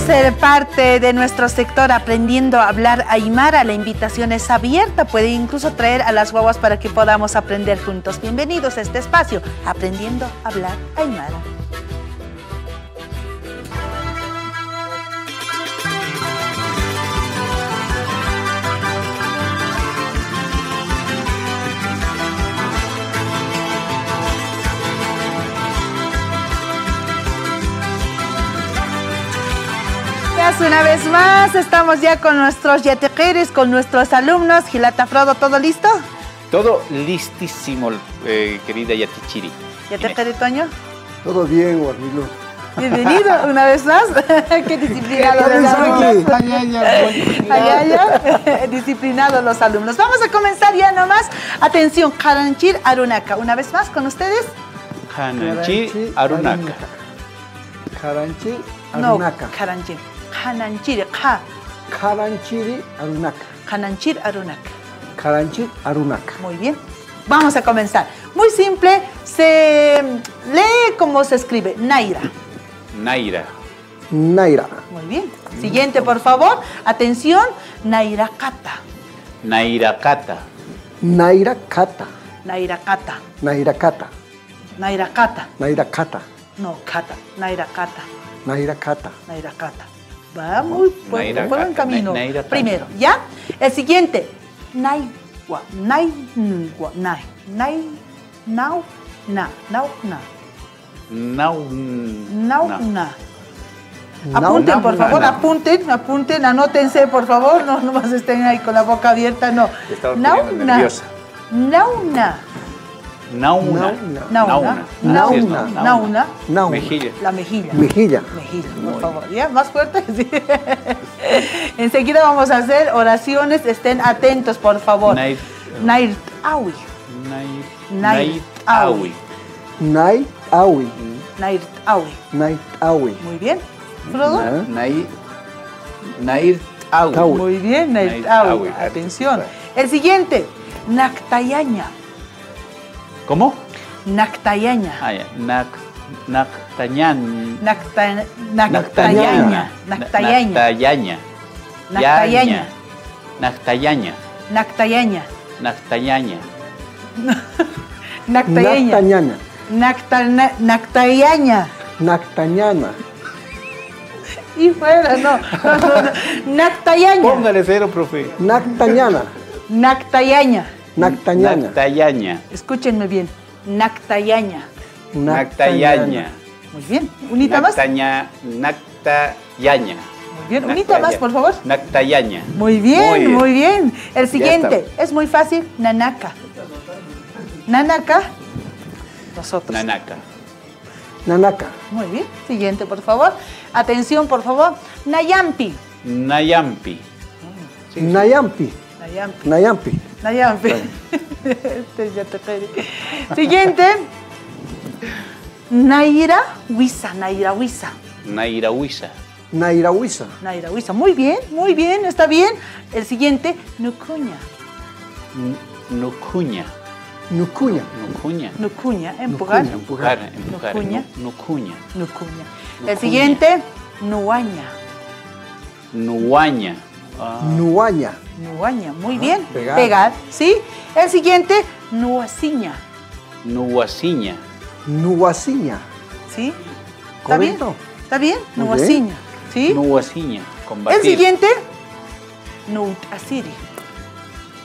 ser parte de nuestro sector aprendiendo a hablar aymara. La invitación es abierta, puede incluso traer a las guaguas para que podamos aprender juntos. Bienvenidos a este espacio, aprendiendo a hablar aymara. Una vez más, estamos ya con nuestros yatequeres, con nuestros alumnos. Gilata Frodo, ¿todo listo? Todo listísimo, querida Yatichiri. ¿Yatequere Toño? Todo bien, Guarmilo. Bienvenido una vez más. Qué disciplinado los alumnos. Disciplinados los alumnos. Vamos a comenzar ya nomás. Atención, Karanchir Arunaka. Una vez más con ustedes. Karanchir Arunaka. Karanchir Arunaka. No, Karanchir. Karanchir, ka. Karanchir Arunaka. Karanchir Arunaka. Karanchir Arunaka. Muy bien. Vamos a comenzar. Muy simple. Se lee como se escribe. Naira. Naira. Naira. Muy bien. Siguiente, por favor. Atención. Nairakata. Nairakata. Nairakata. Nairakata. Nairakata. Nairakata. Nairakata. No, kata. Nairakata. Nairakata. Nairakata. Va muy buen camino. Nairakata. Primero, ¿ya? El siguiente. Naigua. Naigua. Nai. Nai. Nau. Na. Nau. Na. Nau. Nau. Na. Apunten, por favor, apunten, anótense, por favor. No más estén ahí con la boca abierta, no. Nau. Nerviosa. Nauna. Nauna. Nauna. Nauna. Nauna. Nauna. Mejilla. La mejilla. Mejilla. Mejilla, por favor. ¿Ya? ¿Más fuerte? Sí. Enseguida vamos a hacer oraciones. Estén atentos, por favor. Nait Awi. Nait Awi. Nait Awi. Nait Awi. Nait Awi. Muy bien. ¿Frodo? Nait Awi. Muy bien, Nait Awi. Atención. El siguiente. Naktayaña. ¿Cómo? Naktayaña. Ah, ya. Naktayaña. Naktayaña. Naktayaña. Naktayaña. Naktayaña. Naktayaña. Naktayaña. Naktayaña. Naktañana. Naktayaña. Naktañana. Y fuera, no. Naktayaña. Póngale cero, profe. Naktañana. Naktayaña. Naktañana. Naktayaña. Escúchenme bien. Naktayaña. Naktayaña. Muy bien. ¿Unita más? Naktayaña. Muy bien. ¿Unita más, por favor? Naktayaña. Muy bien, muy bien. El siguiente es muy fácil. Nanaka. Nanaka. Nosotros. Nanaka. Nanaka. Muy bien. Siguiente, por favor. Atención, por favor. Nayampi. Nayampi. Nayampi. Nayampi. Nayampi. Nayampi. Este ya te pedí. Siguiente. Naira Huiza. Naira Huiza. Nairahuiza. Nairahuiza. Naira Huiza. Muy bien, está bien. El siguiente, Nucuña. Nucuña. Nucuña. Nucuña. Nucuña, empujar. Empujar. Nucuña. Nucuña. Nucuña. El siguiente, Nuaña. Nuaña. Nuaña. Nuaña, muy bien. pegar. Pegar, ¿sí? El siguiente, Nuaciña. Nuaciña. Nuaciña. ¿Sí? ¿Está bien? Correcto. ¿Está bien? Muy Nuaciña. ¿Sí? Nuaciña. El Combatir. siguiente, Nut Asiri.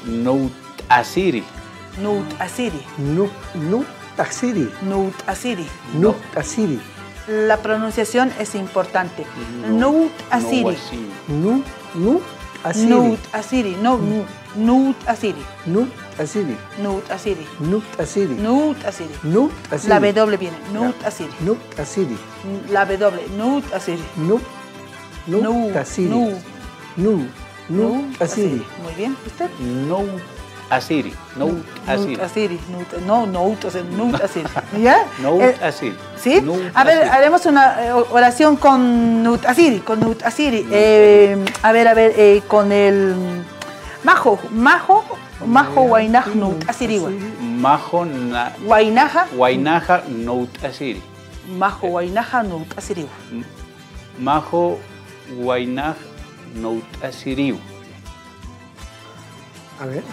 Nut Asiri. Nut Asiri. Nut Asiri. Nut Asiri. Nut Asiri. La pronunciación es importante. Nut Asiri. Nut Asiri. Nut Asiri. No, Nut Asiri. Nut Asiri. Nut Asiri. Nut Asiri. Nut Asiri. Nut Asiri. La W viene. Nut Asiri. Nut Asiri. La W. Nut Asiri. Nut Asiri. Nut Asiri. Muy bien. ¿Usted? Nut Asiri. Nut Asiri. Nut Asiri. No, Nut Asiri. ¿Ya? Nut Asiri. ¿Sí? Nut A ver, Asiri. haremos una oración con Nut Asiri. Con Nut Asiri. A ver, con el Majo Wainaj Nut Asiri. Majo Wainaja. Wainaja Nut Asiri. Majo Wainaja Nut Asiri. Majo Guainaj Nout Asiriu. A ver.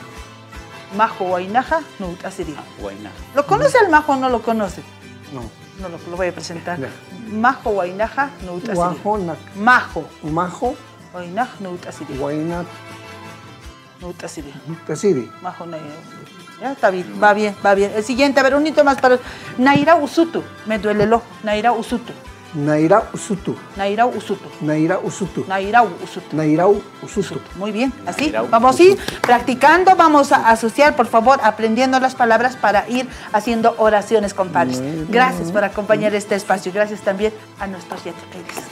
Majo Guainaja Nout Asiri. Guainaj. ¿Lo conoce al Majo o no lo conoce? No. No lo voy a presentar. Ya. Majo Guainaja Nout Asiri. Guajonac. Majo Majo. Guainaj Nout Asiri. Guainat. Nout Asiri. Tasiri. Majo Naira. Ya está bien, va bien, va bien. El siguiente, a ver, un hito más para Naira Usutu. Me duele el ojo. Naira Usutu. Naira Usutu. Naira Usutu. Naira Usutu. Naira Usutu. Nairau Usutu. Muy bien, así. Nairau Vamos a ir practicando, vamos a asociar, por favor, aprendiendo las palabras para ir haciendo oraciones con padres. Gracias por acompañar este espacio. Gracias también a nuestros yetiquetes.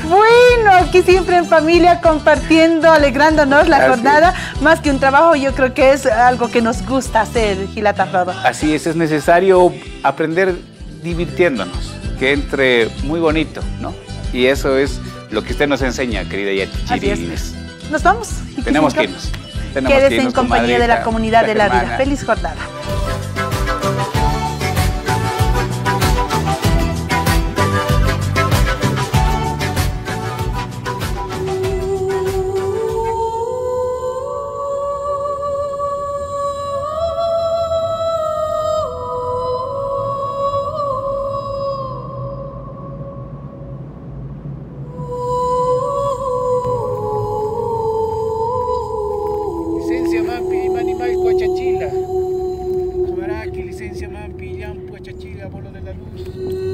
Bueno, aquí siempre en familia compartiendo, alegrándonos la jornada. Más que un trabajo, yo creo que es algo que nos gusta hacer, Gilata Rodo. Así es necesario aprender divirtiéndonos, que entre muy bonito, ¿no? Y eso es lo que usted nos enseña, querida Yachiri. Así es. Nos vamos. Tenemos que irnos. Quédese en compañía de la comunidad de la vida. Feliz jornada. Licencia Mampi, Manimal, Coachachila. Jamaraki, licencia Mampi, Yampu, Chachila, Bolo de la Luz.